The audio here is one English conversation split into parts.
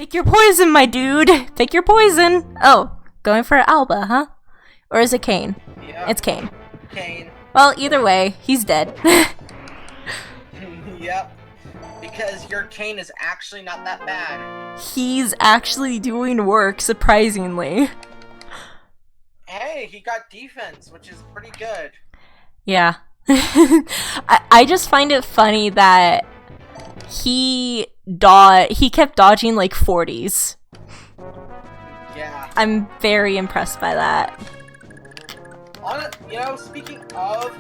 Pick your poison, my dude! Pick your poison! Oh, going for Alba, huh? Or is it Kane? Yeah. It's Kane. Kane. Well, either way, he's dead. Yep. Because your Kane is actually not that bad. He's actually doing work, surprisingly. Hey, he got defense, which is pretty good. Yeah. I just find it funny that he kept dodging like 40s. Yeah. I'm very impressed by that. You know, speaking of,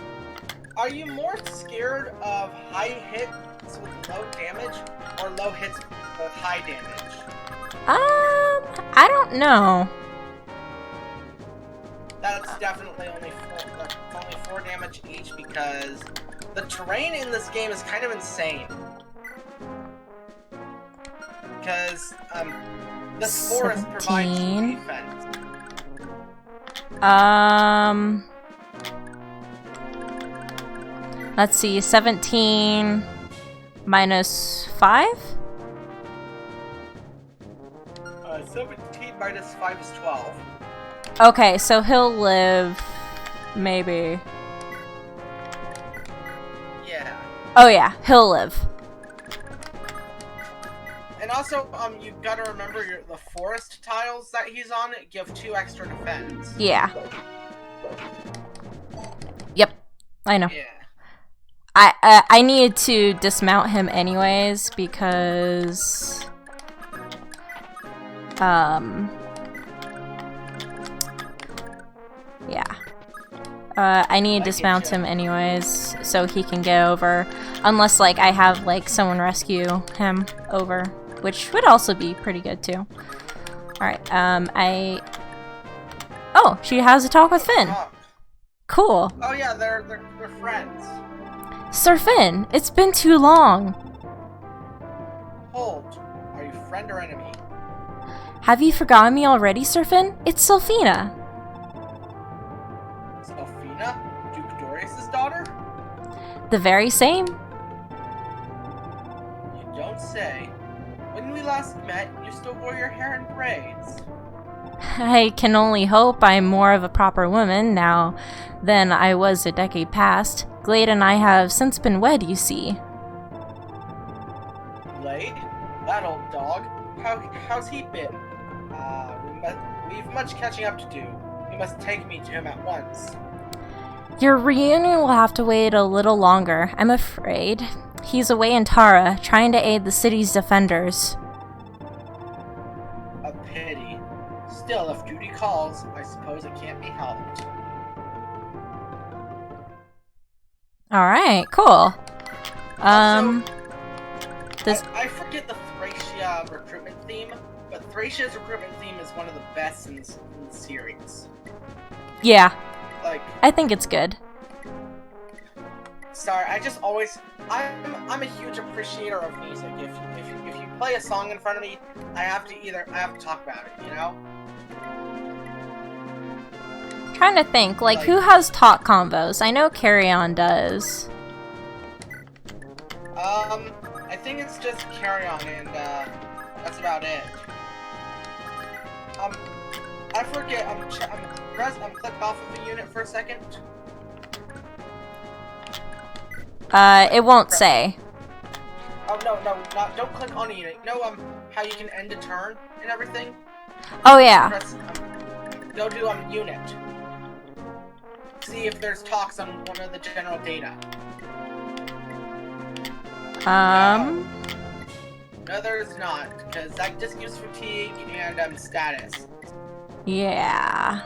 are you more scared of high hits with low damage or low hits with high damage? I don't know. That's definitely only 4 damage each because the terrain in this game is kind of insane. Because this forest provides defense. Let's see, 17 minus 5? 17 minus 5 is 12. Okay, so he'll live, maybe. Yeah. Oh yeah, he'll live. And also, you gotta remember the forest tiles that he's on give 2 extra defense. Yeah. Yep, I know. Yeah. I needed to dismount him anyways because yeah. I need to dismount him anyways so he can get over, unless like I have like someone rescue him over, which would also be pretty good too. All right. Oh, she has a talk with Finn. Cool. Oh yeah, they're friends. Sir Finn, it's been too long. Hold. Are you friend or enemy? Have you forgotten me already, Sir Finn? It's Sylphina. Sylphina? Duke Dorius' daughter? The very same. You don't say. When we last met, you still wore your hair in braids. I can only hope I'm more of a proper woman now than I was a decade past. Glade and I have since been wed, you see. Glade? That old dog. How's he been? We've much catching up to do. You must take me to him at once. Your reunion will have to wait a little longer, I'm afraid. He's away in Tara, trying to aid the city's defenders. A pity. Still, if duty calls, I suppose it can't be helped. Alright, cool. I forget the Thracia recruitment theme, but Thracia's recruitment theme is one of the best in the series. Yeah. Like, I think it's good. Sorry, I'm a huge appreciator of music. If you play a song in front of me, I have to talk about it, you know? Trying to think, like who has talk convos? I know Carry On does. I think it's just Carry On, and that's about it. I forget. I'm clicked off of the unit for a second. It won't say. Oh no, don't click on a unit. You know how you can end a turn and everything? Oh yeah. Go to unit. See if there's talks on one of the general data. No, there's not, because that just gives fatigue and status. Yeah.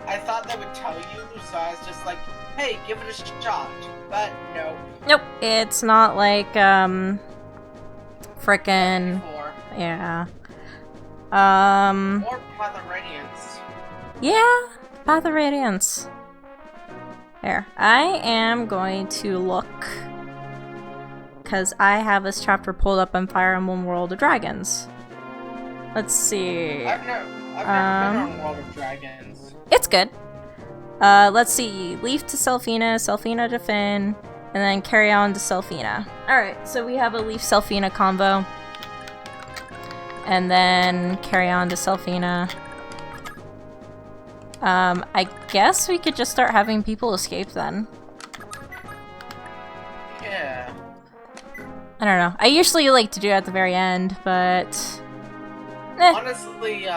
I thought that would tell you, so I was just like, hey, give it a shot. But no. Nope, it's not like frickin' yeah. Or Path of Radiance. Yeah, Path of Radiance. There. I am going to look, because I have this chapter pulled up on Fire Emblem World of Dragons. Let's see. I've never been on World of Dragons. It's good. Let's see. Leif to Sylphina, Sylphina to Finn, and then Carry On to Sylphina. Alright, so we have a Leif-Sylphina combo. and then carry on to Selfina. I guess we could just start having people escape then. Yeah. I don't know. I usually like to do it at the very end, but... Honestly,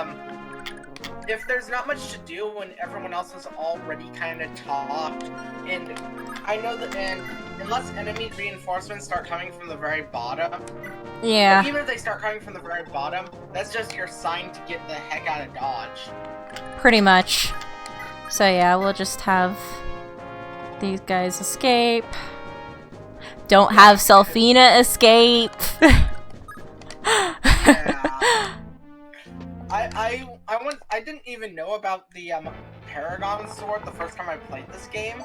if there's not much to do when everyone else has already kind of talked, and I know that, and unless enemy reinforcements start coming from the very bottom, yeah. even if they start coming from the very bottom, that's just your sign to get the heck out of Dodge. Pretty much. So yeah, we'll just have these guys escape. Don't have Selfina escape. Yeah. I didn't even know about the Paragon sword the first time I played this game.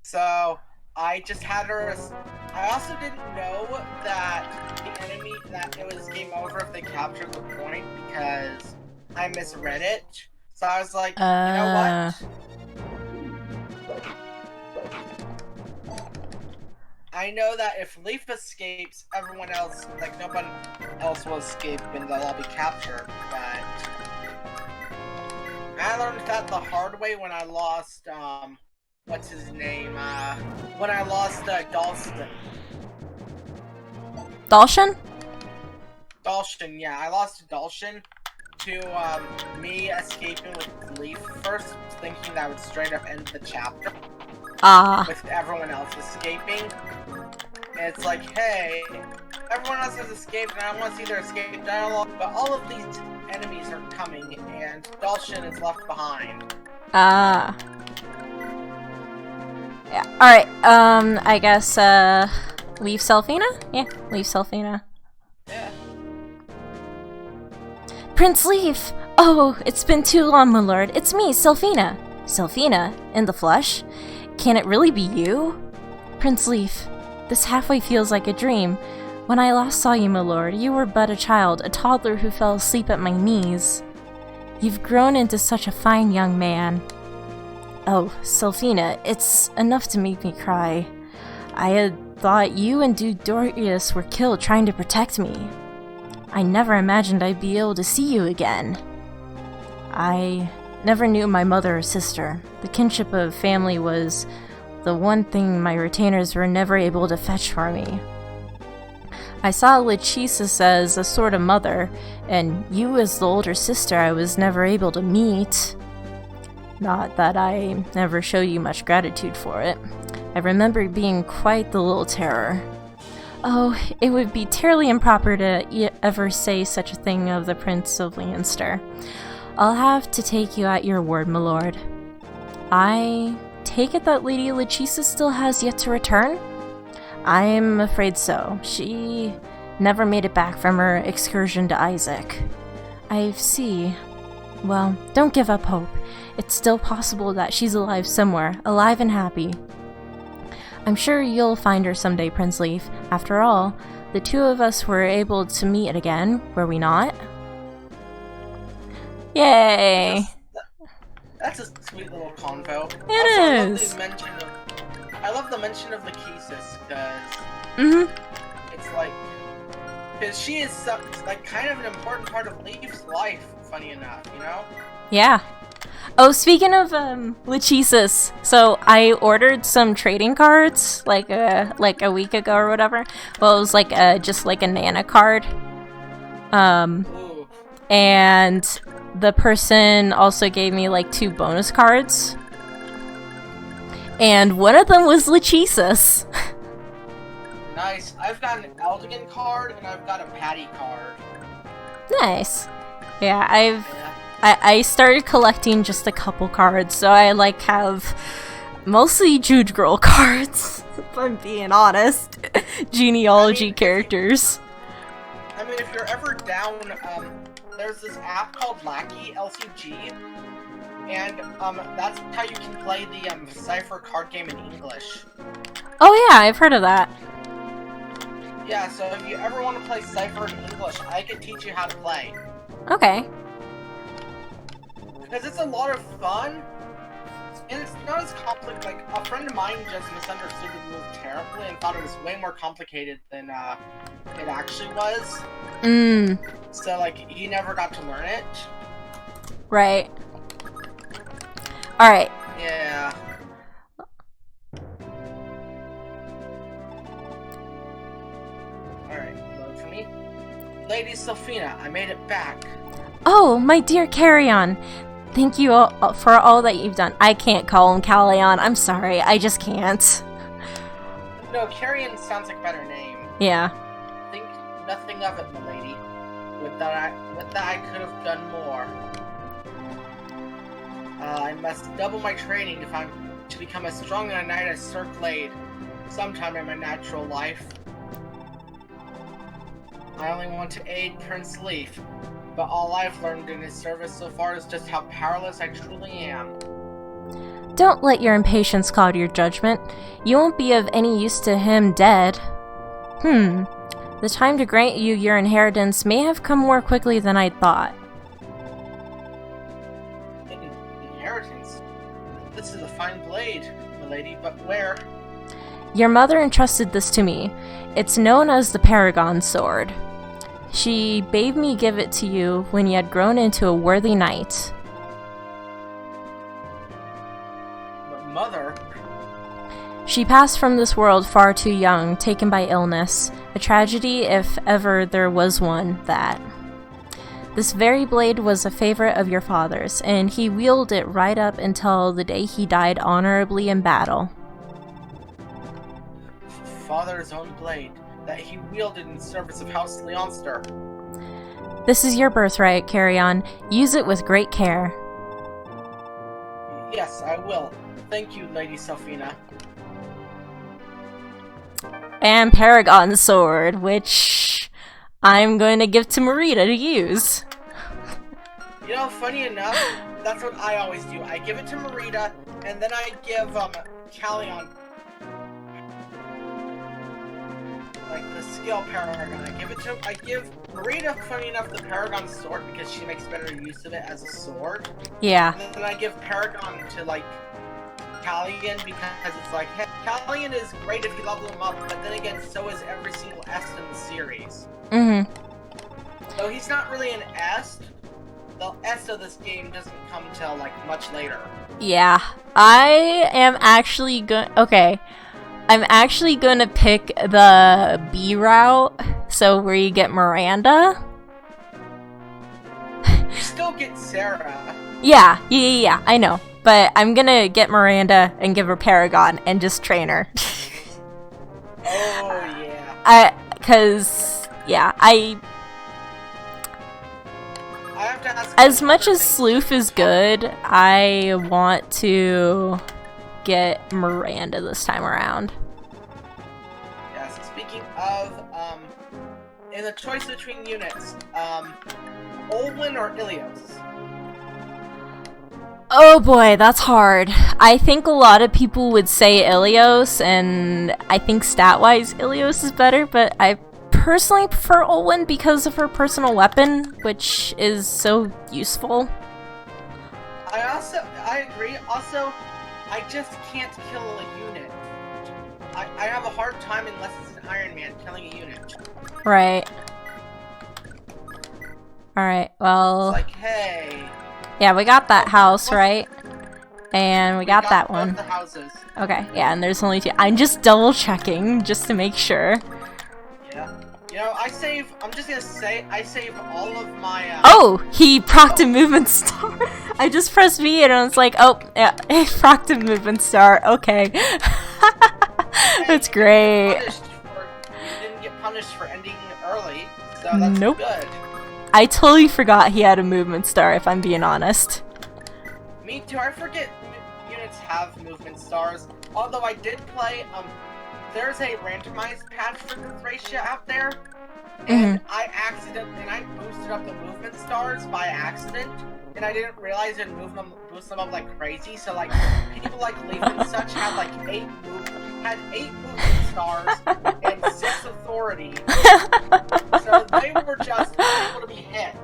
So I just had her. I also didn't know that the enemy that it was game over if they captured the point because I misread it. So I was like, you know what? I know that if Leif escapes, everyone else, like, no one else will escape and they'll all be captured, but... I learned that the hard way when I lost, what's his name, when I lost, Dalston. Dalshan? Dalshan, yeah, I lost Dalshan to, me escaping with Leif first, thinking that would straight up end the chapter. With everyone else escaping. And it's like, hey, everyone else has escaped and I want to see their escape dialogue, but all of these enemies are coming and Dalshan is left behind. Yeah, alright, I guess, leave Selfina? Yeah, leave Selfina. Yeah. Prince Leif! Oh, it's been too long, my lord. It's me, Selfina. Selfina? In the flesh? Can it really be you? Prince Leif, this halfway feels like a dream. When I last saw you, my lord, you were but a child, a toddler who fell asleep at my knees. You've grown into such a fine young man. Oh, Selfina, it's enough to make me cry. I had thought you and Duke Dorius were killed trying to protect me. I never imagined I'd be able to see you again. I never knew my mother or sister. The kinship of family was the one thing my retainers were never able to fetch for me. I saw Lachesis as a sort of mother, and you as the older sister I was never able to meet. Not that I never showed you much gratitude for it. I remember being quite the little terror. Oh, it would be terribly improper to ever say such a thing of the Prince of Leinster. I'll have to take you at your word, my lord. I take it that Lady Lachesis still has yet to return? I'm afraid so. She never made it back from her excursion to Isaac. I see. Well, don't give up hope. It's still possible that she's alive somewhere, alive and happy. I'm sure you'll find her someday, Prince Leif. After all, the two of us were able to meet again, were we not? Yay! That's a sweet little convo. It is. I love the mention of Lachesis because it's like, because she is like kind of an important part of Leif's life. Funny enough, you know? Yeah. Oh, speaking of Lachesis, so I ordered some trading cards like a week ago or whatever. Well, it was like just like a Nana card. Ooh. And the person also gave me like 2 bonus cards. And one of them was Lachesis. Nice. I've got an Eldigan card and I've got a Patty card. Nice. Yeah, I started collecting just a couple cards, so I like have mostly Jugdral cards, if I'm being honest. Genealogy characters. I mean, if you're ever down, there's this app called Lackey, LCG, and that's how you can play the Cypher card game in English. Oh yeah, I've heard of that. Yeah, so if you ever want to play Cypher in English, I can teach you how to play. Okay. Because it's a lot of fun, and it's not as complicated. Like, a friend of mine just misunderstood the move terribly and thought it was way more complicated than it actually was. So, like, he never got to learn it. Right. Alright. Yeah. Alright, load for me. Lady Sophina, I made it back. Oh, my dear Carrion. Thank you all for all that you've done. I can't call him Callion. I'm sorry. I just can't. No, Carrion sounds like a better name. Yeah. Think nothing of it, milady. With that I could have done more. I must double my training if I'm to become as strong a knight as Sir Glade sometime in my natural life. I only want to aid Prince Leif, but all I've learned in his service so far is just how powerless I truly am. Don't let your impatience cloud your judgment. You won't be of any use to him dead. The time to grant you your inheritance may have come more quickly than I'd thought. Inheritance? This is a fine blade, milady, but where? Your mother entrusted this to me. It's known as the Paragon Sword. She bade me give it to you when you had grown into a worthy knight. But Mother? She passed from this world far too young, taken by illness. A tragedy, if ever there was one, that. This very blade was a favorite of your father's, and he wielded it right up until the day he died honorably in battle. Father's own blade, that he wielded in service of House Leonster. This is your birthright, Carrion. Use it with great care. Yes, I will. Thank you, Lady Sophina. And Paragon Sword, which I'm going to give to Marita to use. You know, funny enough, that's what I always do. I give it to Marita, and then I give, Callion, like, the skill Paragon. I give Marita, funny enough, the Paragon Sword because she makes better use of it as a sword. Yeah. And then I give Paragon to, like, Callion because it's like, hey, Callion is great if you level him up, but then again, so is every single Est in the series. So he's not really an Est. The Est of this game doesn't come till, like, much later. Yeah. I am actually okay. I'm actually gonna pick the B route, so where you get Miranda. You still get Sarah. Yeah, I know. But I'm gonna get Miranda and give her Paragon and just train her. Oh, yeah. I have to ask as much as Sleuth is good, I want to get Miranda this time around. Yes, speaking of, in the choice between units, Olwen or Ilios? Oh boy, that's hard. I think a lot of people would say Ilios, and I think stat-wise Ilios is better, but I personally prefer Olwen because of her personal weapon, which is so useful. I agree. Also, I just can't kill a unit. I have a hard time, unless it's an Iron Man, killing a unit. Right. Alright, well... It's like, hey... Yeah, we got that house, right? And we got that one. Both the houses. Okay, yeah, and there's only 2. I'm just double checking, just to make sure. Yeah. You know, I'm just gonna say, I save all of my, Oh! He procced a movement star! I just pressed V and I was like, oh, yeah, he procced a movement star, okay. That's great. You didn't get punished for ending early, so that's good. I totally forgot he had a movement star, if I'm being honest. Me too, I forget units have movement stars. Although I did play, there's a randomized patch for Thracia out there, and I boosted up the movement stars by accident, and I didn't realize it boost them up like crazy, so like, people like Leif and such had like 8 movement stars and 6 authority, so they were just able to be hit.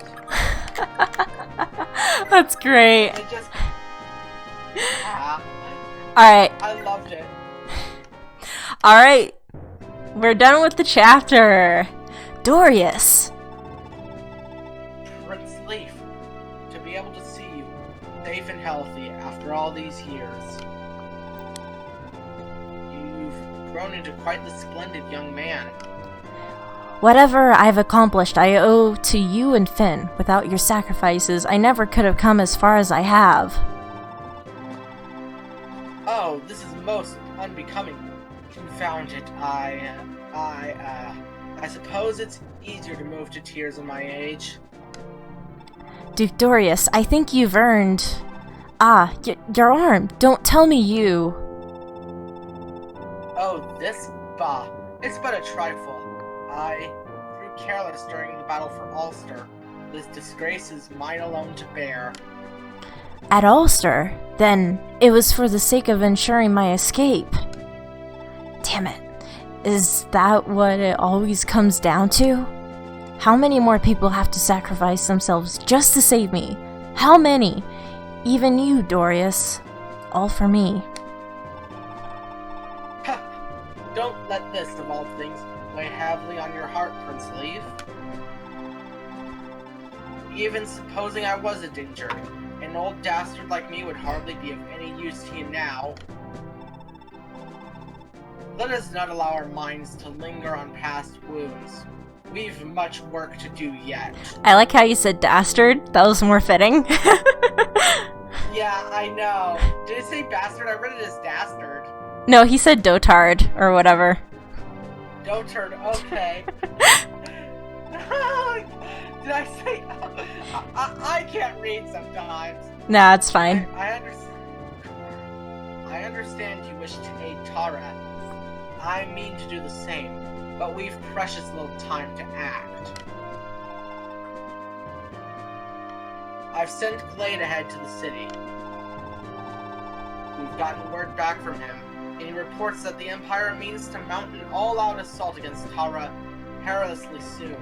That's great. It just... Alright. I loved it. Alright. We're done with the chapter. Dorius! Prince Leif, to be able to see you safe and healthy after all these years. You've grown into quite the splendid young man. Whatever I've accomplished, I owe to you and Finn. Without your sacrifices, I never could have come as far as I have. Oh, this is most unbecoming. Confound it, I suppose it's easier to move to tears at my age. Duke Dorius, I think you've earned... your arm. Don't tell me you... Oh, this? Bah. It's but a trifle. I grew careless during the battle for Ulster. This disgrace is mine alone to bear. At Ulster? Then it was for the sake of ensuring my escape. Damn it. Is that what it always comes down to? How many more people have to sacrifice themselves just to save me? How many? Even you, Dorius. All for me. Don't let this, of all things, weigh heavily on your heart, Prince Leif. Even supposing I was a danger, an old dastard like me would hardly be of any use to you now. Let us not allow our minds to linger on past wounds. We've much work to do yet. I like how you said dastard. That was more fitting. Yeah, I know. Did it say bastard? I read it as dastard. No, he said dotard, or whatever. Dotard, okay. Did I say... I can't read sometimes. Nah, it's fine. I understand you wish to aid Tara. I mean to do the same, but we've precious little time to act. I've sent Glade ahead to the city. We've gotten word back from him, and he reports that the Empire means to mount an all-out assault against Tara perilously soon.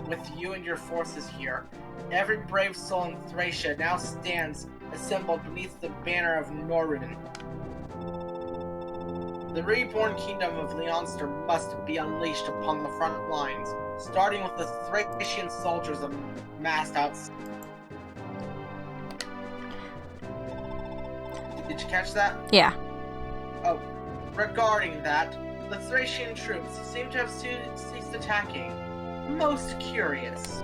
With you and your forces here, every brave soul in Thracia now stands assembled beneath the banner of Norrin. The reborn kingdom of Leonster must be unleashed upon the front lines, starting with the Thracian soldiers amassed outside. Did you catch that? Yeah. Oh, regarding that, the Thracian troops seem to have ceased attacking. Most curious.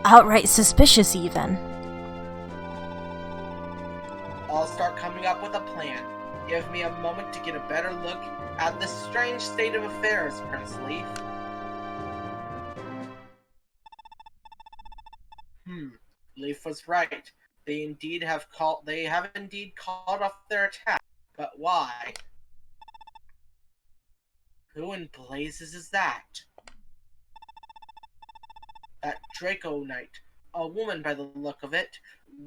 Outright suspicious, even. I'll start coming up with a plan. Give me a moment to get a better look at this strange state of affairs, Prince Leif. Leif was right. They have indeed called off their attack. But why? Who in blazes is that? That Draco Knight. A woman by the look of it.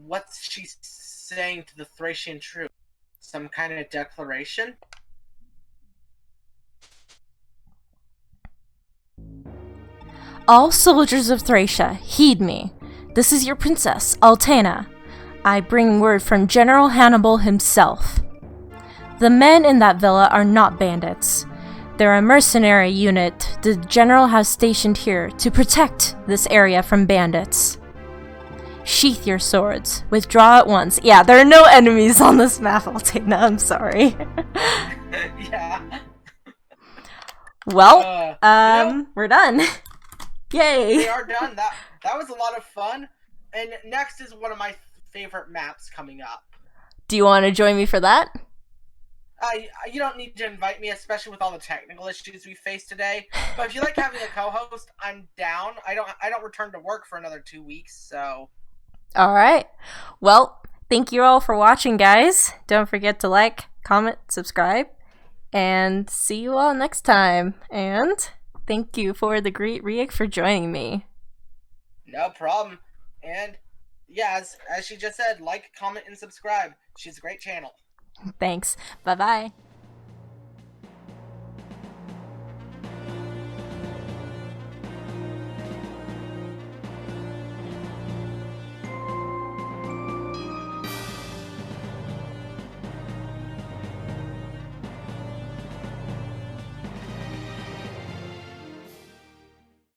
What's she saying to the Thracian troops? Some kind of declaration? All soldiers of Thracia, heed me. This is your princess, Altena. I bring word from General Hannibal himself. The men in that villa are not bandits. They're a mercenary unit the general has stationed here to protect this area from bandits. Sheath your swords. Withdraw at once. Yeah, there are no enemies on this map, Altena. I'm sorry. Yeah. Well, we're done. Yay! We are done. That was a lot of fun. And next is one of my favorite maps coming up. Do you want to join me for that? You don't need to invite me, especially with all the technical issues we faced today. But if you like having a co-host, I'm down. I don't return to work for another 2 weeks, so... Alright. Well, thank you all for watching, guys. Don't forget to like, comment, subscribe, and see you all next time. And thank you for the great Riek for joining me. No problem. And yeah, as she just said, like, comment, and subscribe. She's a great channel. Thanks. Bye-bye.